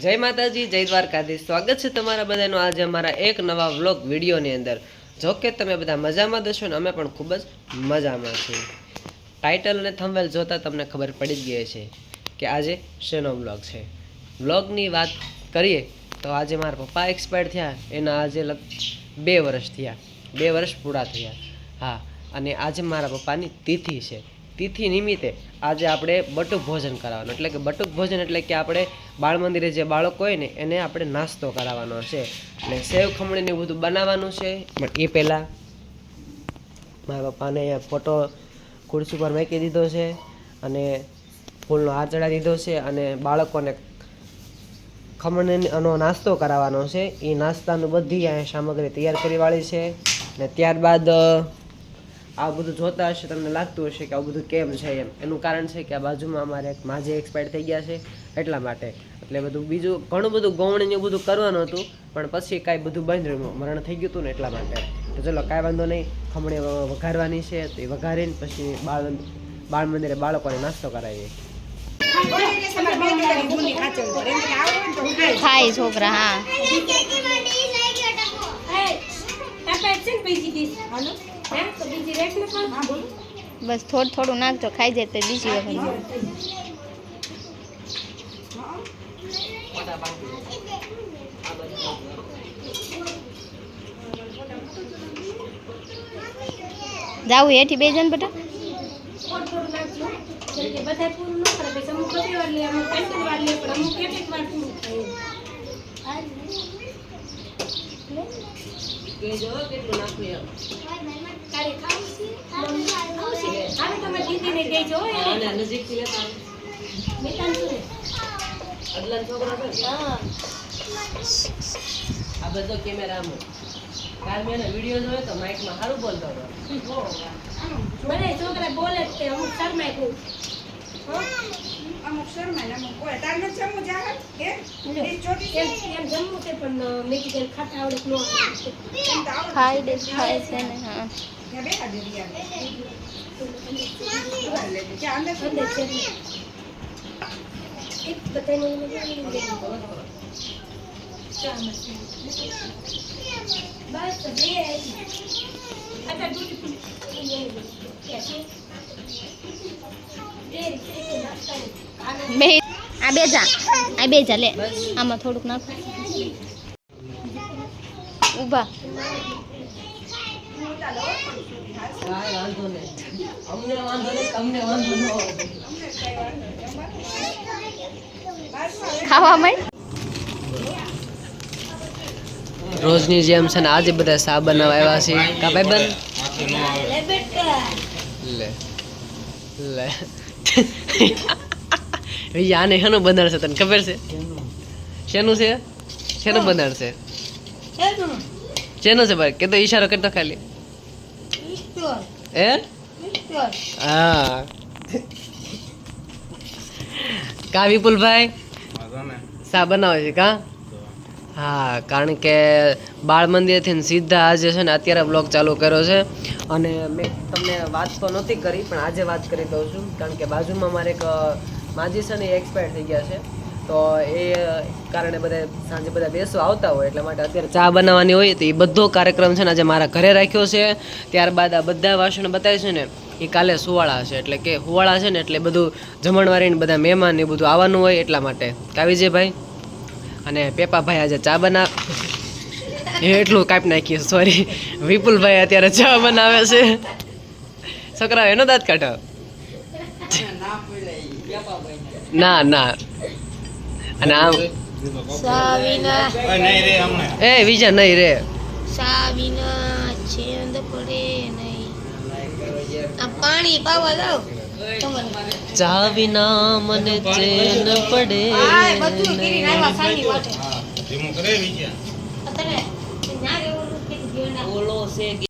જય માતાજી, જય દ્વારકાધીશ। સ્વાગત છે તમારા બધાનું આજે અમારા એક નવા વ્લોગ વિડીયોની અંદર। જો કે તમે બધા મજામાં દશો ને અમે પણ ખૂબ જ મજામાં છીએ। ટાઇટલ અને થંબનેલ જોતા તમને ખબર પડી જ ગઈ છે કે આજે શેનો વ્લોગ છે। વ્લોગની વાત કરીએ તો આજે મારા પપ્પા એક્સપાયર થયા, એના આજે 2 વર્ષ થયા, 2 વર્ષ પૂરા થયા। હા, અને આજે મારા પપ્પાની તિથિ છે। તિથિ નિમિત્તે આજે આપણે બટુક ભોજન કરાવવાનું, એટલે કે બટુક ભોજન એટલે કે આપણે બાળ મંદિરે જે બાળક હોય ને એને આપણે નાસ્તો કરાવવાનો છે। એટલે સેવ ખમણીને એવું બધું બનાવવાનું છે। પણ એ પહેલાં મારા પપ્પાને ફોટો ખુરશી પર મૂકી દીધો છે અને ફૂલનો હાર ચડાવી દીધો છે અને બાળકોને ખમણીનો નાસ્તો કરાવવાનો છે। એ નાસ્તાનું બધી અહીંયા સામગ્રી તૈયાર કરી વાળી છે। ને ત્યારબાદ આ બધું જોતા હશે તમને લાગતું હશે કે આવું બધું કેમ છે એમ, એનું કારણ છે કે આ બાજુમાં અમારે એક માજી એક્સપાયર થઈ ગયા છે એટલા માટે। એટલે બધું બીજું ઘણું બધું ગવણી એવું બધું કરવાનું હતું, પણ પછી કાંઈ બધું બંધ રહ્યું, મરણ થઈ ગયું હતું ને એટલા માટે। તો ચલો કાંઈ વાંધો નહીં, ખમણી વઘારવાની છે તો એ વઘારીને પછી બાળ મંદિરે બાળકોને નાસ્તો કરાવીએ। ખાય છોકરા। હા, બસ થોડું નાખજો, ખાઈ જાય તો બીજી વખત। જાવું હેઠી બે જણ બેટા। આ બધો કેમેરામાં કાલ મેં વિડીયો જોયો તો માઇકમાં સારું બોલતો હતો। મને છોકરા બોલે છે અમુક શરમાય કોઈ, અમુક શરમાય અમુક બોલે। તાર ન જમવું જાવે કે એ ચોટી છે એમ જમવું છે, પણ મેં કીધું ખાતા આવડે નો ખાઈ દે, ખાય છે ને। હા, ત્યાં બેઠા દે રિયા કે અંદર છે એક બધાને બસ બે आता दूध બે આ બે જા લે, આમાં થોડુંક નાખો ઊભા। કાંઈ વાંધો નહીં, અમને વાંધો નહીં, તમને વાંધો ન હોય। ખાવા માંડ। રોજની જેમ છે ને આજે બધા સા બનાવવા આવ્યા છે કા ભાઈબંધ? લે લે આને શેનું બંધાણ છે તને ખબર છે? શેનું છે? શેનું બંધાણ છે? શેનું છે ભાઈ? કે તો ઈશારો કરતો ખાલી હે? હા, કા વિપુલભાઈ સા બનાવે છે કા? હા, કારણ કે બાળ મંદિરથી સીધા આજે છે ને અત્યારે બ્લોગ ચાલુ કર્યો છે અને મેં તમને વાત તો નહોતી કરી પણ આજે વાત કરી દઉં છું, કારણ કે બાજુમાં મારે એક માજી છે ને એ એક્સપાયર થઈ ગયા છે, તો એ કારણે બધા સાંજે બધા બેસવા આવતા હોય એટલા માટે અત્યારે ચા બનાવવાની હોય તો એ બધો કાર્યક્રમ છે ને આજે મારા ઘરે રાખ્યો છે। ત્યારબાદ આ બધા વાસણ બતાવે છે ને એ કાલે સુવાળા છે, એટલે કે હુવાળા છે ને એટલે બધું જમણવારીને બધા મહેમાન એ બધું આવવાનું હોય એટલા માટે કાવી છે ભાઈ। અને પેપાભાઈ આજે ચા બનાવ એટલું કાપી નાખ્યું, સોરી, વિપુલભાઈ અત્યારે ચા બનાવે છે। છોકરા એનો દાંત કાઢો ના ના, અને આમ એ વિજા નહીં રે પાણી પાવા દો ચા વિના મને ચેન પડે।